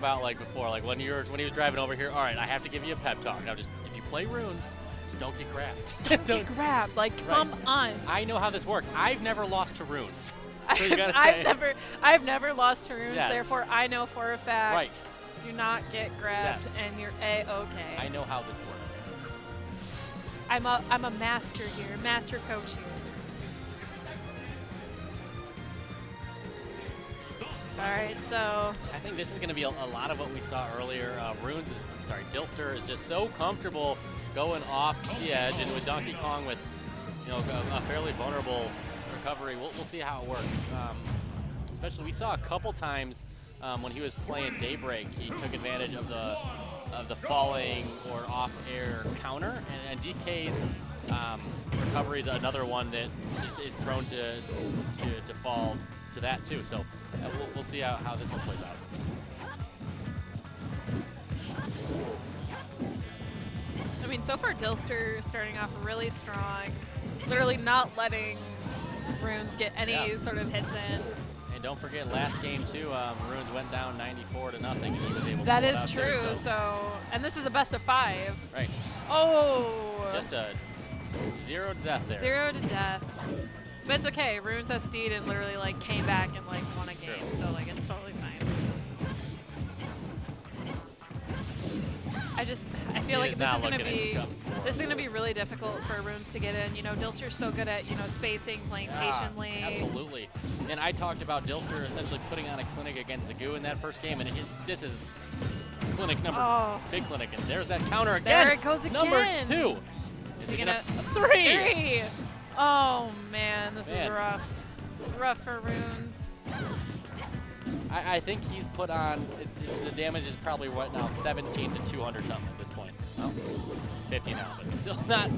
about like before, like when he was driving over here. All right, I have to give you a pep talk. Now, just if you play runes, just don't get grabbed. Don't get grabbed. Like, come on. I know how this works. I've never lost to runes. So you gotta say. I've never lost to runes. Yes. Therefore, I know for a fact. Right. Do not get grabbed, and you're a-okay. I know how this works. I'm a master here, master coach here. All right, so I think this is going to be a lot of what we saw earlier. Dylster is just so comfortable going off the edge, and with Donkey Kong with a fairly vulnerable recovery, we'll see how it works. Especially, we saw a couple times when he was playing Daybreak, he took advantage of the falling or off-air counter, and DK's recovery is another one that is prone to fall to that too. So we'll see how this one plays out. I mean, so far Dylster starting off really strong, literally not letting runes get any sort of hits in. And don't forget, last game too, runes went down 94 to nothing, and he was able to That pull it is out true. there, So, and this is a best of 5. Right. Oh. Just a 0 to death there. 0 to death. But it's okay. Runes has Steed and literally like came back and like won a game, so like it's totally fine. I feel like this is gonna be really difficult for Runes to get in. Dylster's so good at spacing, playing patiently. Absolutely. And I talked about Dylster essentially putting on a clinic against Zagu in that first game, and this is clinic number big clinic, and there's that counter again. There it goes again. Number 2. Is he gonna 3? Oh man, this is rough. Rough for Runes. I think he's put on, the damage is probably what now, 17 to 200 something at this point. Well, 50 now, but still not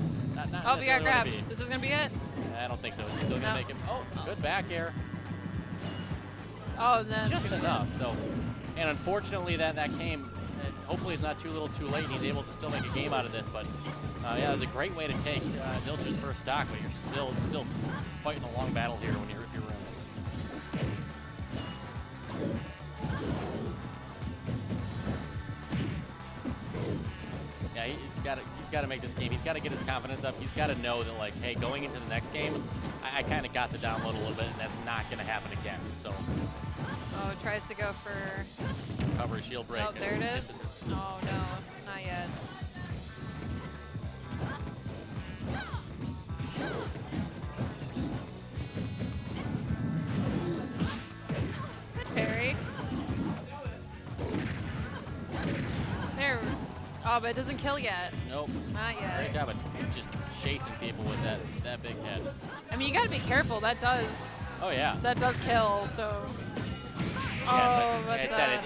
Oh, we got grabbed. This is going to be it? I don't think so. It's still going to make him, good back air. Oh, then. Just enough, so. And unfortunately that came, hopefully it's not too little too late and he's able to still make a game out of this, but yeah, it was a great way to take Dylster's first stock, but you're still fighting a long battle here when you rip your runes. Yeah, he's got to make this game. He's got to get his confidence up. He's got to know that, like, hey, going into the next game, I kind of got the download a little bit, and that's not going to happen again. So. Oh, tries to go for recovery shield break. Oh, there it is. Oh no, not yet. Good parry. There. Oh, but it doesn't kill yet. Nope. Not yet. Great job of just chasing people with that big head. I mean, you got to be careful. That does. Oh yeah. That does kill. So. Yeah, but I said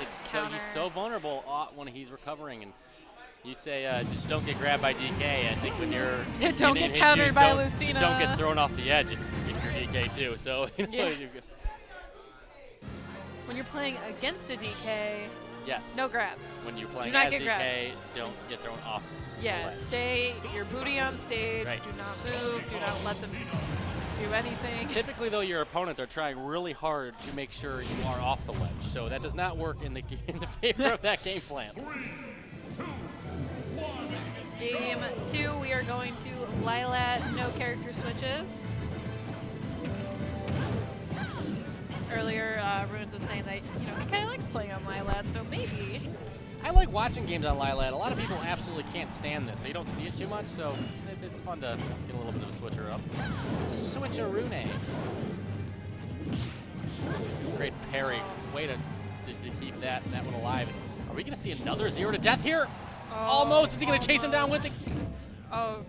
he's so vulnerable when he's recovering, and you say just don't get grabbed by DK. I think when you're don't get countered by Lucina. Just don't get thrown off the edge if you're DK too. So when you're playing against a DK, yes, no grabs. When you're playing as DK, grabbed. don't get thrown off. Yeah, stay your booty on stage. Right. Do not move. Do not let them do anything. Typically, though, your opponents are trying really hard to make sure you are off the ledge, so that does not work in the favor of that game plan. 3, 2, 1. Game 2, we are going to Lylat, no character switches. Earlier, Runes was saying that he kind of likes playing on Lylat, so maybe. I like watching games on Lylat. A lot of people absolutely can't stand this. So you don't see it too much, so it's fun to get a little bit of a switcher up. Switcherune. Great parry. Way to keep that one alive. Are we going to see another 0 to death here? Oh, almost. Is he going to chase him down with it? Oh.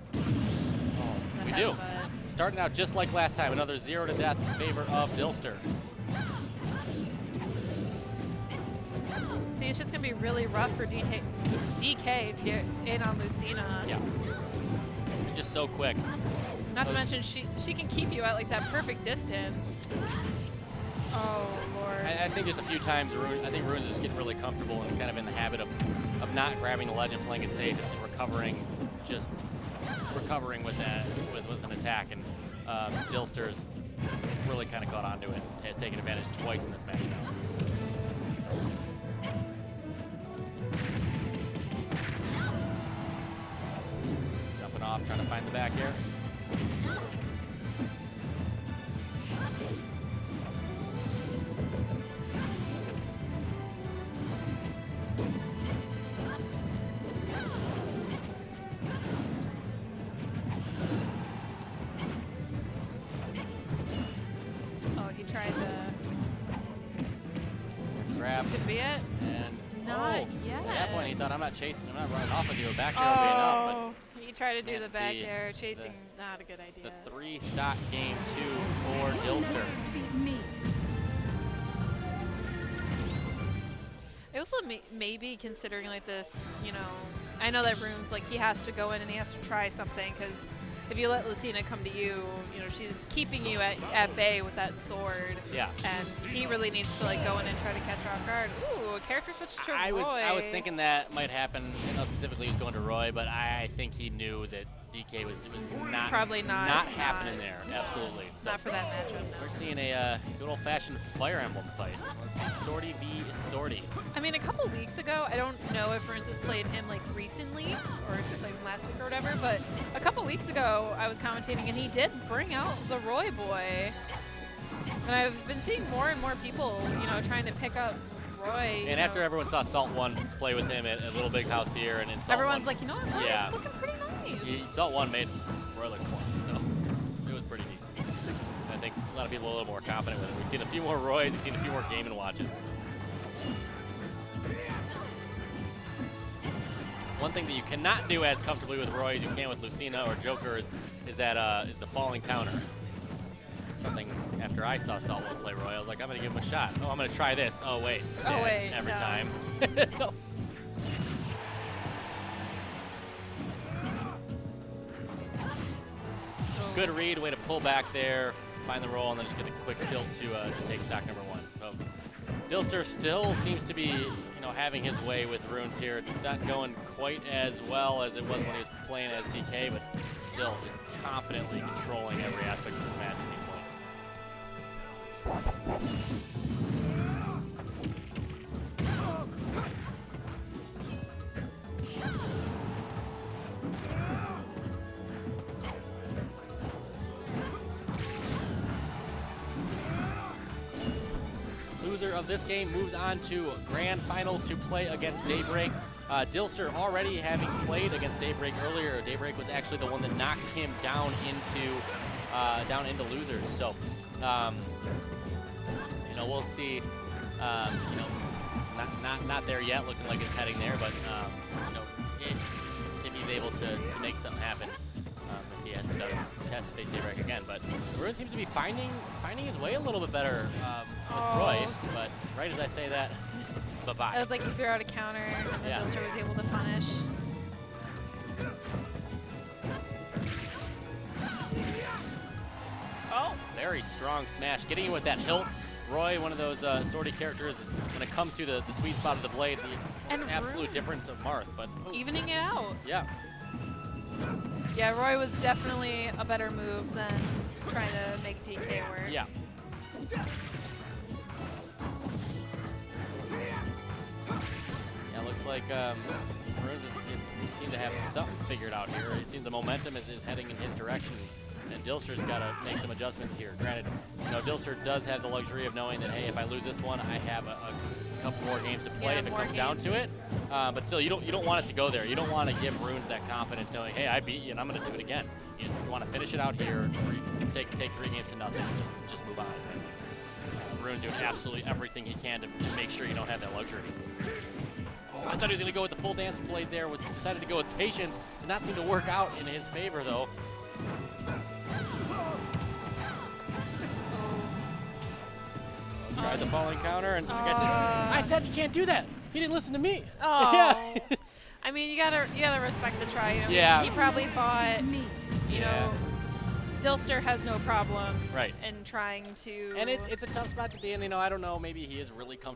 We do. Starting out just like last time. Another 0 to death in favor of Dylster. See, it's just going to be really rough for DK to get in on Lucina. Yeah. Just so quick. Not to mention, she can keep you at like that perfect distance. Oh, Lord. I think just a few times, I think Runes is getting really comfortable and kind of in the habit of not grabbing the ledge and playing it safe and recovering with an attack. And Dylster's really kind of caught onto it. Has taken advantage twice in this match now. find the back air. Oh, he tried to. Grab. This could be it. And Not oh, yet. At that point, he thought, I'm not chasing, I'm not running off with you. Back air will be enough. Oh, he tried to do can't the back be air, chasing. Not a good idea. But the 3-stock game 2 for Dylster. I also maybe considering like this, you know, I know that Rune's like he has to go in and he has to try something because if you let Lucina come to you, you know, she's keeping you at bay with that sword. Yeah. And he really needs to like go in and try to catch her off guard. Ooh, a character switch to I Roy. was thinking that might happen. Not specifically, he was going to Roy, but I think he knew that DK was not Probably not happening there. Absolutely. So Not for that matchup. No. we're seeing a good old-fashioned Fire Emblem fight. Let's see, Sortie v. Sortie. I mean, a couple weeks ago, I don't know if Runes has played him like recently or if he played him last week or whatever, but a couple weeks ago, I was commentating and he did bring out the Roy boy. And I've been seeing more and more people, you know, trying to pick up Roy. And after everyone saw Salt 1 play with him at Little Big House here, and in Salt everyone's 1, like, you know what, Roy, yeah. it's looking pretty nice. Salt 1 made Roy look fun, so it was pretty neat. And I think a lot of people are a little more confident with it. We've seen a few more Roys, we've seen a few more Game & Watches. One thing that you cannot do as comfortably with Roy as you can with Lucina or Joker is the falling counter. Something after I saw Salt 1 play Roy, I was like, I'm going to give him a shot. Oh, I'm going to try this. Oh, wait. Oh, Dead wait. Every no. time. So, good read, way to pull back there, find the roll, and then just get a quick tilt to take stock number 1. So Dylster still seems to be, you know, having his way with Runes here. It's not going quite as well as it was when he was playing as DK, but still just confidently controlling every aspect of this match, it seems like. Loser of this game moves on to Grand Finals to play against Daybreak. Dylster already having played against Daybreak earlier. Daybreak was actually the one that knocked him down into losers. So, you know, we'll see. You know, not there yet. Looking like it's heading there, but you know, if he's able to make something happen, if he has to face Daybreak again. But Ruin seems to be finding his way a little bit better with Roy. But right as I say that, bye-bye. It was like he threw out a counter and then Yeah. Dylster was able to punish. Oh, very strong smash. Getting you with that hilt. Roy, one of those Sortie characters, when it comes to the sweet spot of the blade, the And absolute Ruin difference of Marth. But evening it out. yeah. Yeah, Roy was definitely a better move than trying to make DK work. Yeah. Yeah, looks like Ruins seems to have something figured out here. It seems the momentum is heading in his direction, and Dylster's got to make some adjustments here. Granted, you know, Dylster does have the luxury of knowing that, hey, if I lose this one, I have a couple more games to play Yeah, if it more comes down to it. But still, you don't want it to go there. You don't want to give Ruins that confidence, knowing, hey, I beat you, and I'm going to do it again. You want to finish it out here, or you take 3 games to nothing, and just move on. And Ruins doing absolutely everything he can to make sure you don't have that luxury. Oh, I thought he was going to go with the full dance blade there. Decided to go with patience. Did not seem to work out in his favor, though. Tried the falling counter, and like I said you can't do that. He didn't listen to me. Oh. Yeah. I mean, you gotta respect the try. You know, Yeah. He probably thought, you know, Dylster has no problem Right. in trying to. And it's a tough spot to be in. You know, I don't know. Maybe he is really comfortable.